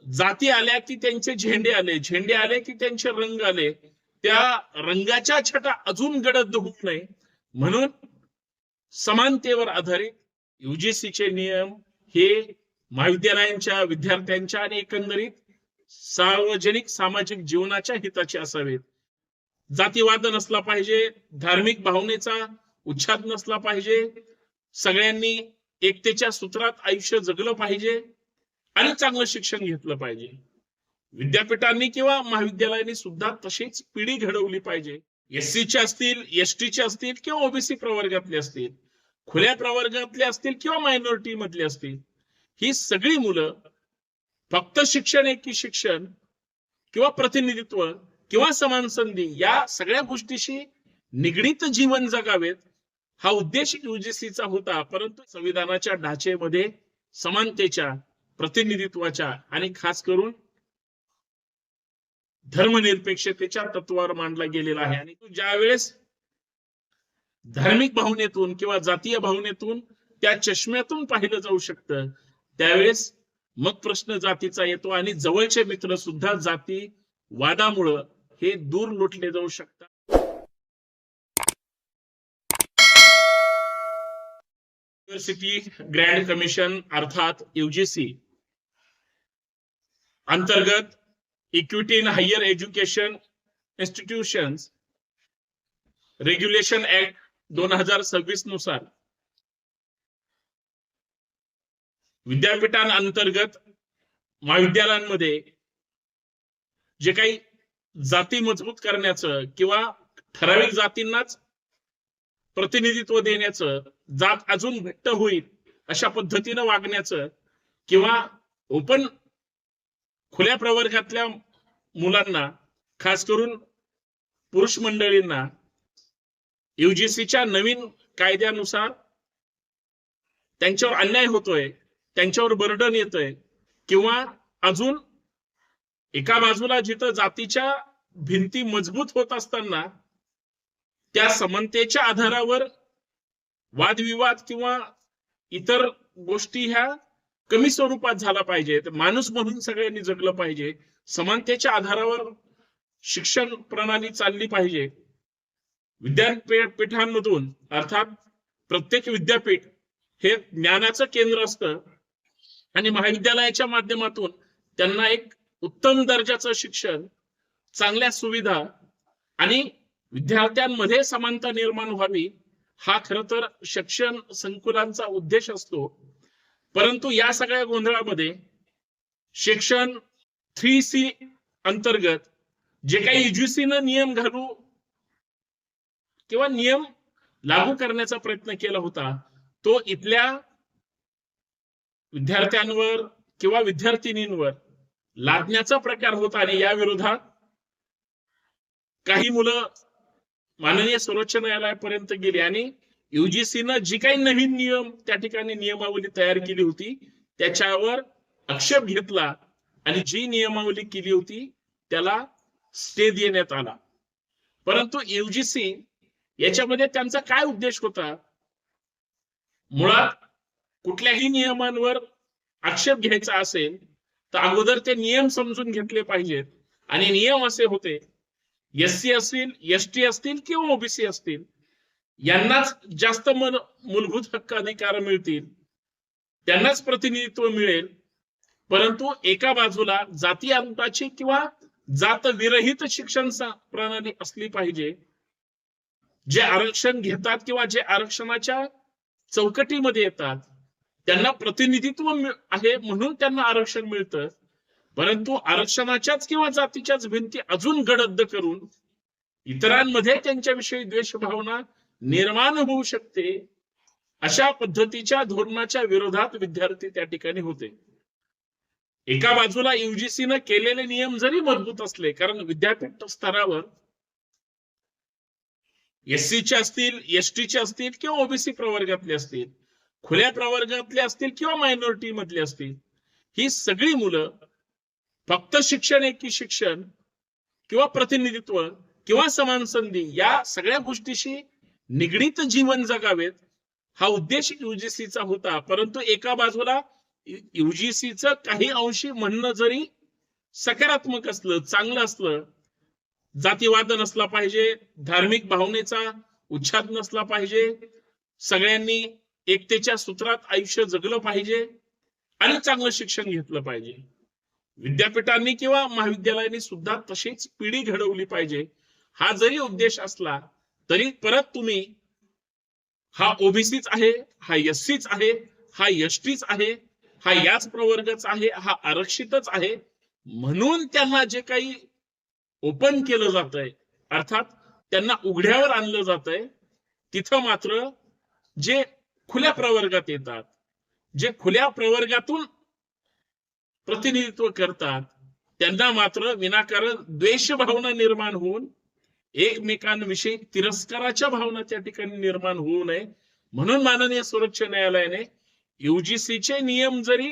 जाती आल्या की त्यांचे झेंडे आले, झेंडे आले की त्यांचे रंग आले, त्या रंगाच्या छटा अजून गडद होऊ नये म्हणून समानतेवर आधारित युजीसीचे नियम हे महाविद्यालयांच्या विद्यार्थ्यांच्या आणि एकंदरीत सार्वजनिक सामाजिक जीवनाच्या हिताचे असावेत. जातीवाद नसला पाहिजे, धार्मिक भावनेचा उच्छाद नसला पाहिजे, सगळ्यांनी एकतेच्या सूत्रात आयुष्य जगलं पाहिजे आणि चांगलं शिक्षण घेतलं पाहिजे. विद्यापीठांनी किंवा महाविद्यालयांनी सुद्धा तशीच पिढी घडवली पाहिजे. एससीचे असतील, एसटीचे असतील किंवा ओबीसी प्रवर्गातले असतील, खुल्या प्रवर्गातले असतील किंवा मायनॉरिटी मधले असतील, ही सगळी मुलं फक्त शिक्षण एकी शिक्षण किंवा प्रतिनिधित्व किंवा समान संधी या सगळ्या गोष्टीशी निगडीत जीवन जगावेत हा उद्देश युजीसीचा होता. परंतु संविधानाच्या ढाचेमध्ये समानतेच्या, प्रतिनिधित्वाच्या आणि खास करून धर्मनिरपेक्षतेच्या तत्वावर मांडला गेलेला आहे. आणि ज्यावेळेस धार्मिक भावनेतून किंवा जातीय भावनेतून त्या चष्म्यातून पाहिलं जाऊ शकतं, त्यावेळेस मग प्रश्न जातीचा येतो आणि जवळचे मित्र सुद्धा जाती वादामुळं हे दूर लोटले जाऊ शकतात. युनिव्हर्सिटी ग्रँड कमिशन अर्थात युजीसी अंतर्गत equity in higher education institutions regulation act 2026 नुसार विद्यापीठांअंतर्गत महाविद्यालयांमध्ये जे काही जाती मजबूत करण्याचं किंवा ठराविक जातींनाच प्रतिनिधित्व देण्याचं, जात अजून घट्ट होईल अशा पद्धतीनं वागण्याचं किंवा ओपन खुल्या प्रवर्गातल्या मुलांना, खास करून पुरुष मंडळींना युजीसीच्या नवीन कायद्यानुसार त्यांच्यावर अन्याय होतोय, त्यांच्यावर बर्डन येतोय किंवा अजून एका बाजूला जिथं जातीच्या भिंती मजबूत होत असताना त्या समानतेच्या आधारावर वादविवाद किंवा इतर गोष्टी ह्या कमी स्वरूपात झाला पाहिजे. माणूस म्हणून सगळ्यांनी जगलं पाहिजे, समानतेच्या आधारावर शिक्षण प्रणाली चालली पाहिजे. विद्यापीठांमधून अर्थात प्रत्येक विद्यापीठ हे ज्ञानाचं केंद्र असतं आणि महाविद्यालयाच्या माध्यमातून त्यांना एक उत्तम दर्जाचं शिक्षण, चांगल्या सुविधा आणि विद्यार्थ्यांमध्ये समानता निर्माण व्हावी हा खरं तर शिक्षण संकुलांचा उद्देश असतो. परंतु या सगळ्या गोंधळामध्ये सेक्शन 3C अंतर्गत जे काही युजीसीनं नियम घालू किंवा नियम लागू करण्याचा प्रयत्न केला होता तो इथल्या विद्यार्थ्यांवर किंवा विद्यार्थिनींवर लादण्याचा प्रकार होता आणि या विरोधात काही मुलं माननीय सर्वोच्च न्यायालयापर्यंत गेली आणि युजीसीनं जी काही नवीन नियम त्या ठिकाणी नियमावली तयार केली होती त्याच्यावर आक्षेप घेतला आणि जी नियमावली केली होती त्याला स्टे देण्यात आला. परंतु युजीसी याच्यामध्ये त्यांचा काय उद्देश होता? मुळात कुठल्याही नियमांवर आक्षेप घ्यायचा असेल तर अगोदर ते नियम समजून घेतले पाहिजेत आणि नियम असे होते, एससी असतील, एसटी असतील किंवा ओबीसी असतील यांनाच जास्त मूलभूत हक्क अधिकार मिळतील, त्यांनाच प्रतिनिधित्व मिळेल. परंतु एका बाजूला जाती अंताची किंवा जात विरहित शिक्षण प्रणाली असली पाहिजे. जे आरक्षण घेतात किंवा जे आरक्षणाच्या चौकटीमध्ये येतात त्यांना प्रतिनिधित्व आहे म्हणून त्यांना आरक्षण मिळतं. परंतु आरक्षणाच्याच किंवा जातीच्याच भिंती अजून गडद करून इतरांमध्ये त्यांच्याविषयी द्वेष भावना निर्माण होऊ शकते अशा पद्धतीच्या धोरणाच्या विरोधात विद्यार्थी त्या ठिकाणी होते. एका बाजूला युजीसीनं केलेले नियम जरी मजबूत असले, कारण विद्यापीठ स्तरावर एससीचे असतील, एसटीचे असतील किंवा ओबीसी प्रवर्गातले असतील, खुल्या प्रवर्गातले असतील किंवा मायनॉरिटी मधले असतील, ही सगळी मुलं फक्त शिक्षण एकी शिक्षण किंवा प्रतिनिधित्व किंवा समान संधी या सगळ्या गोष्टीशी निगडीत जीवन जगावेत हा उद्देश युजीसीचा होता. परंतु एका बाजूला युजीसीचं काही अंशी म्हणणं जरी सकारात्मक असलं, चांगलं असलं, जातीवाद नसला पाहिजे, धार्मिक भावनेचा उच्छाद नसला पाहिजे, सगळ्यांनी एकतेच्या सूत्रात आयुष्य जगलं पाहिजे आणि चांगलं शिक्षण घेतलं पाहिजे. विद्यापीठांनी किंवा महाविद्यालयांनी सुद्धा तशीच पिढी घडवली पाहिजे, हा जरी उद्देश असला तरी परत तुम्ही हा ओबीसीच आहे, हा एससीच आहे, हा एसटीच आहे, हा याच प्रवर्गाचा आहे, हा आरक्षितच आहे म्हणून त्यांना जे काही ओपन केलं जातंय, अर्थात त्यांना उघड्यावर आणलं जातंय, तिथं मात्र जे खुल्या प्रवर्गात येतात, जे खुल्या प्रवर्गातून प्रतिनिधित्व करतात, त्यांना मात्र विनाकारण द्वेष भावना निर्माण होऊन एकमेकांविषयी तिरस्काराच्या भावना त्या ठिकाणी निर्माण होऊ नये म्हणून माननीय सर्वोच्च न्यायालयाने युजीसीचे नियम जरी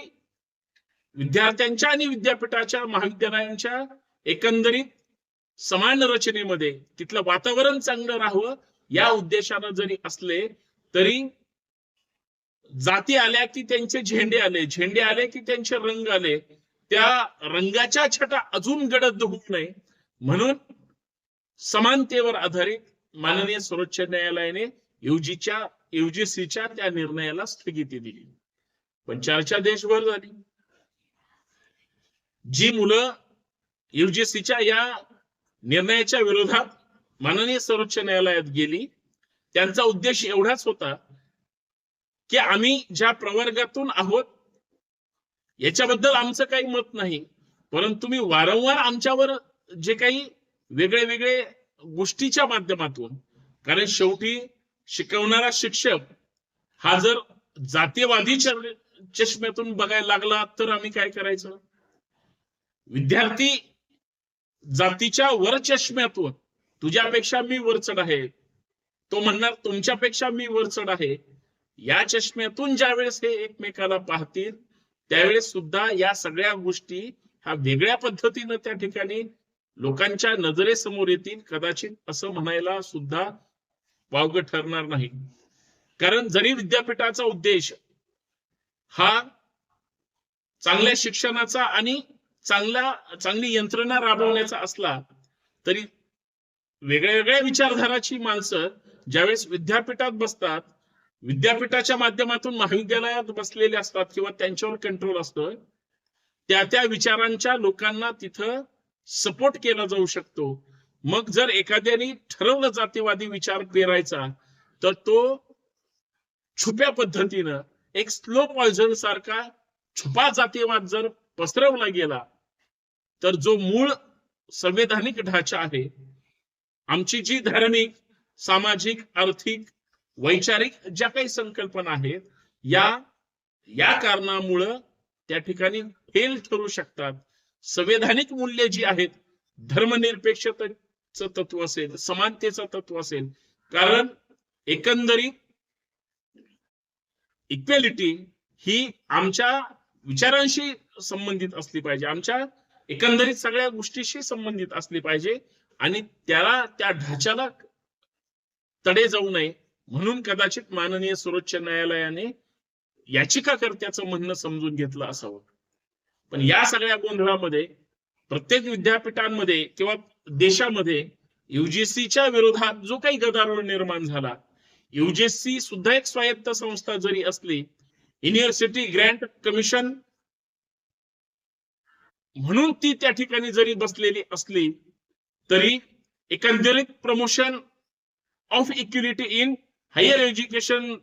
विद्यार्थ्यांच्या आणि विद्यापीठाच्या महाविद्यालयांच्या एकंदरीत समान रचनेमध्ये तिथलं वातावरण चांगलं राहावं या उद्देशानं जरी असले तरी जाती आल्या की त्यांचे झेंडे आले, झेंडे आले की त्यांचे रंग आले, त्या रंगाच्या छटा अजून गडद होऊ नये म्हणून समानतेवर आधारित माननीय सर्वोच्च न्यायालयाने युजीसीच्या त्या निर्णयाला स्थगिती दिली. पण चर्चा देशभर झाली. जी मुलं युजीसीच्या या निर्णयाच्या विरोधात माननीय सर्वोच्च न्यायालयात गेली त्यांचा उद्देश एवढाच होता की आम्ही ज्या प्रवर्गातून आहोत याच्याबद्दल आमचं काही मत नाही, परंतु तुम्ही वारंवार आमच्यावर जे काही वेगळे वेगळे गोष्टीच्या माध्यमातून, कारण शेवटी शिकवणारा शिक्षक हा जर जातीयवादी चष्म्यातून बघायला लागला तर आम्ही काय करायचं. विद्यार्थी जातीच्या वर चष्म्यातून तुझ्यापेक्षा मी वरचढ आहे, तो म्हणणार तुमच्यापेक्षा मी वरचढ आहे, या चष्म्यातून ज्यावेळेस हे एकमेकाला पाहतील त्यावेळेस सुद्धा या सगळ्या गोष्टी ह्या वेगळ्या पद्धतीनं त्या ठिकाणी लोकांच्या नजरेसमोर येतील. कदाचित असं म्हणायला सुद्धा वावगं ठरणार नाही. कारण जरी विद्यापीठाचा उद्देश हा चांगल्या शिक्षणाचा आणि चांगली यंत्रणा राबवण्याचा असला तरी वेगळ्या वेगळ्या विचारधाराची माणसं ज्यावेळेस विद्यापीठात बसतात, विद्यापीठाच्या माध्यमातून महाविद्यालयात बसलेले असतात किंवा त्यांच्यावर कंट्रोल असतो, त्या त्या विचारांच्या लोकांना तिथं सपोर्ट केला जाऊ शकतो. मग जर एखाद्याने ठरवलं जातीवादी विचार पेरायचा तर तो छुप्या पद्धतीनं एक स्लो पॉइझन सारखा छुपा जातीवाद जर पसरवला गेला तर जो मूळ संवैधानिक ढाचा आहे, आमची जी धार्मिक, सामाजिक, आर्थिक, वैचारिक ज्या काही संकल्पना आहेत या कारणामुळं त्या ठिकाणी फेल ठरू शकतात. संवैधानिक मूल्य जी आहेत, धर्मनिरपेक्षतेचं तत्व असेल, समानतेचं तत्व असेल, कारण एकंदरीत इक्वॅलिटी ही आमच्या विचारांशी संबंधित असली पाहिजे, आमच्या एकंदरीत सगळ्या गोष्टीशी संबंधित असली पाहिजे आणि त्या ढाच्याला तडे जाऊ नये म्हणून कदाचित माननीय सर्वोच्च न्यायालयाने याचिकाकर्त्याचं म्हणणं समजून घेतलं असावं. पण या सगळ्या गोंधळामध्ये प्रत्येक विद्यापीठांमध्ये किंवा देशामध्ये युजीसीच्या विरोधात जो काही गदारोळ निर्माण झाला, युजीसी सुद्धा एक स्वायत्त संस्था जरी असली, युनिव्हर्सिटी ग्रँट कमिशन म्हणून ती त्या ठिकाणी जरी बसलेली असली तरी एकंदरीत promotion of equality in higher education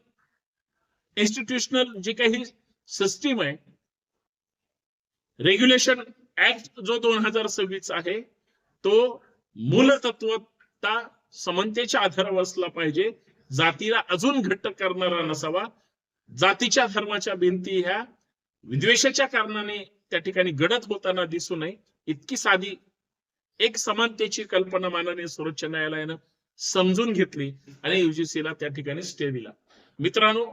institutional जी काही सिस्टीम आहे, रेग्युलेशन ऍक्ट जो 2026 आहे, तो मूलतत्वता समतेच्या आधारावर असला पाहिजे, जातीला अजून घट्ट करणारा नसावा. जातीच्या धर्माच्या भिंती ह्या विद्वेषाच्या कारणाने त्या ठिकाणी गडद होताना दिसू नये, इतकी साधी एक समानतेची कल्पना माननीय सर्वोच्च न्यायालयानं समजून घेतली आणि युजीसीला त्या ठिकाणी स्टे दिला. मित्रांनो,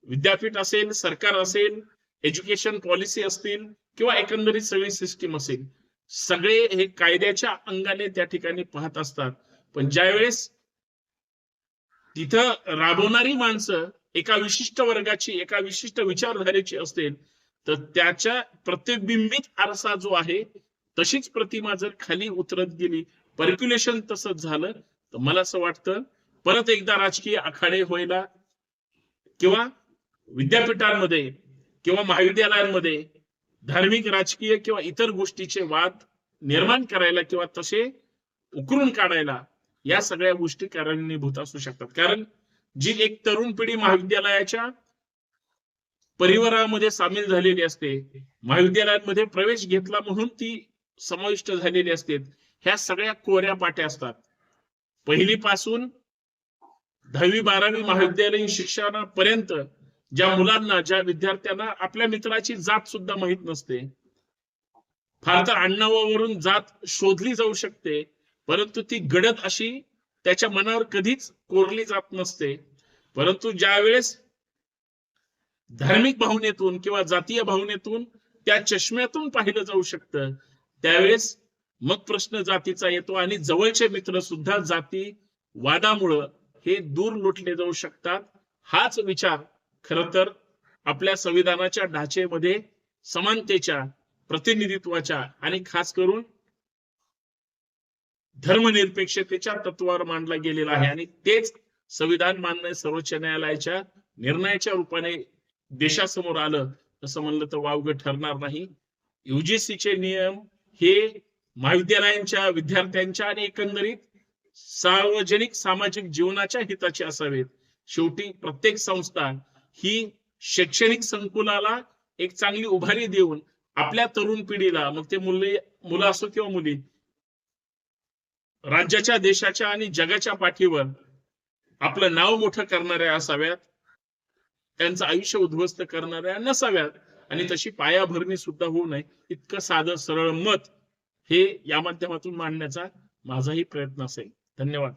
विद्यापीठ असेल, सरकार असेल, एज्युकेशन पॉलिसी असतील किंवा एकंदरीत सगळी सिस्टीम असेल, सगळे हे कायद्याच्या अंगाने त्या ठिकाणी पाहत असतात. पण ज्यावेळेस तिथं राबवणारी माणसं एका विशिष्ट वर्गाची, एका विशिष्ट विचारधारेची असतील तर त्याच्या प्रतिबिंबित आरसा जो आहे तशीच प्रतिमा जर खाली उतरत गेली, पर्क्युलेशन तसंच झालं, तर मला असं वाटतं परत एकदा राजकीय आखाडे व्हायला किंवा विद्यापीठांमध्ये किंवा महाविद्यालयांमध्ये धार्मिक, राजकीय किंवा इतर गोष्टीचे वाद निर्माण करायला किंवा तसे उकरून काढायला या सगळ्या गोष्टी कारणीभूत असू शकतात. कारण जी एक तरुण पिढी महाविद्यालयाच्या परिवारामध्ये सामील झालेली असते, महाविद्यालयांमध्ये प्रवेश घेतला म्हणून ती समाविष्ट झालेली असते, ह्या सगळ्या कोऱ्या पाट्या असतात. पहिलीपासून 10वी-12वी महाविद्यालयीन शिक्षणापर्यंत ज्या मुलांना, ज्या विद्यार्थ्यांना आपल्या मित्राची जात सुद्धा माहित नसते, फार तर आडनावावरून जात शोधली जाऊ शकते, परंतु ती गडद अशी त्याच्या मनावर कधीच कोरली जात नसते. परंतु ज्यावेळेस धार्मिक भावनेतून किंवा जातीय भावनेतून त्या चष्म्यातून पाहिलं जाऊ शकतं, त्यावेळेस मग प्रश्न जातीचा येतो आणि जवळचे मित्र सुद्धा जाती वादामुळं हे दूर लोटले जाऊ शकतात. हाच विचार खरं तर आपल्या संविधानाच्या ढाचेमध्ये समानतेच्या, प्रतिनिधित्वाच्या आणि खास करून धर्मनिरपेक्षतेच्या तत्वावर मांडला गेलेला आहे. आणि तेच संविधान मान्य सर्वोच्च न्यायालयाच्या निर्णयाच्या रूपाने देशासमोर आलं असं म्हणलं तर वावगं ठरणार नाही. युजीसीचे नियम हे महाविद्यालयांच्या विद्यार्थ्यांच्या आणि एकंदरीत सार्वजनिक सामाजिक जीवनाच्या हिताचे असावेत. शेवटी प्रत्येक संस्था ही शैक्षणिक संकुलाला एक चांगली उभारी देऊन आपल्या तरुण पिढीला, मग ते मुलं असो किंवा मुली, राज्याच्या, देशाच्या आणि जगाच्या पाठीवर आपलं नाव मोठं करणाऱ्या असाव्यात, त्यांचं आयुष्य उद्ध्वस्त करणाऱ्या नसाव्यात. आणि तशी पायाभरणी सुद्धा होऊ नये, इतकं साधं सरळ मत हे या माध्यमातून मांडण्याचा माझाही प्रयत्न असेल. धन्यवाद.